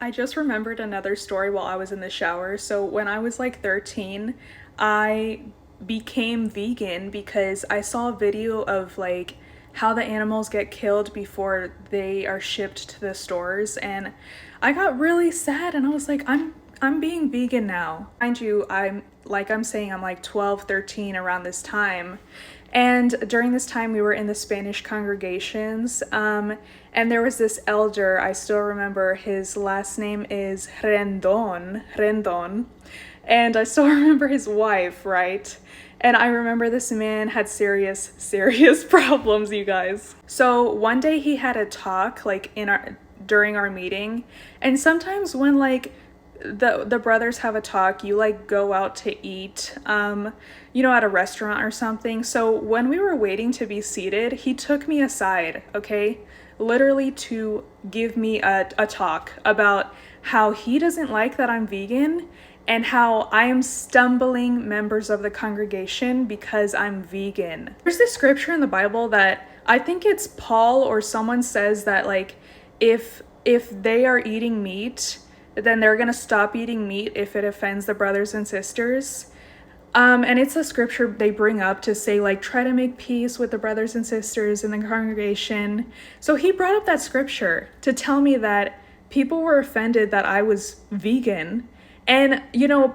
I just remembered another story while I was in the shower. So when I was like 13, I became vegan because I saw a video of like how the animals get killed before they are shipped to the stores, and I got really sad and I was like, I'm being vegan now. Mind you, I'm saying I'm like 12, 13 around this time. And during this time, we were in the Spanish congregations. And there was this elder, I still remember his last name is Rendon. And I still remember his wife, right? And I remember this man had serious problems, you guys. So one day he had a talk like during our meeting, and sometimes when like the brothers have a talk, you like go out to eat, at a restaurant or something. So when we were waiting to be seated, he took me aside, okay, literally to give me a talk about how he doesn't like that I'm vegan and how I am stumbling members of the congregation because I'm vegan. There's this scripture in the Bible that I think it's Paul or someone says that like if they are eating meat, then they're gonna stop eating meat if it offends the brothers and sisters. And it's a scripture they bring up to say, like, try to make peace with the brothers and sisters in the congregation. So he brought up that scripture to tell me that people were offended that I was vegan. And,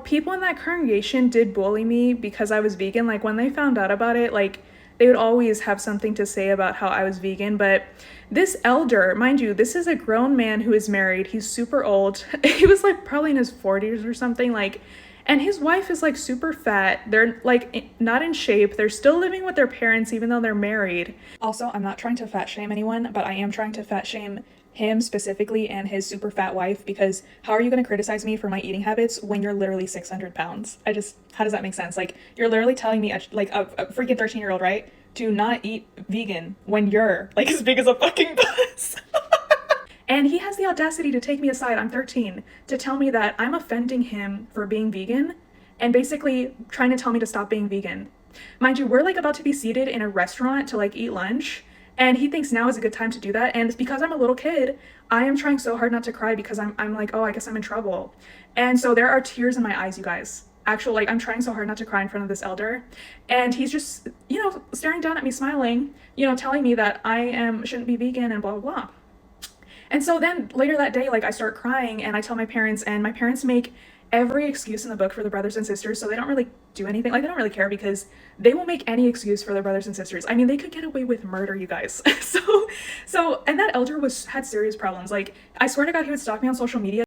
people in that congregation did bully me because I was vegan. Like, when they found out about it, like, they would always have something to say about how I was vegan. But this elder, mind you, this is a grown man who is married. He's super old. He was like probably in his 40s or something, like, and his wife is like super fat. They're like not in shape. They're still living with their parents even though they're married. Also, I'm not trying to fat shame anyone, but I am trying to fat shame him specifically and his super fat wife, because how are you going to criticize me for my eating habits when you're literally 600 pounds? How does that make sense? Like, you're literally telling me like a freaking 13-year-old, right, to not eat vegan when you're like as big as a fucking bus. And he has the audacity to take me aside, I'm 13, to tell me that I'm offending him for being vegan and basically trying to tell me to stop being vegan. Mind you, we're like about to be seated in a restaurant to like eat lunch, and he thinks now is a good time to do that. And because I'm a little kid, I am trying so hard not to cry because I'm like, oh, I guess I'm in trouble. And so there are tears in my eyes, you guys. Actually, like, I'm trying so hard not to cry in front of this elder. And he's just, staring down at me, smiling, telling me that shouldn't be vegan and blah, blah, blah. And so then later that day, like, I start crying and I tell my parents, and my parents make every excuse in the book for the brothers and sisters. So they don't really do anything. Like, they don't really care because they will make any excuse for their brothers and sisters. I mean, they could get away with murder, you guys. And that elder had serious problems. Like, I swear to God, he would stalk me on social media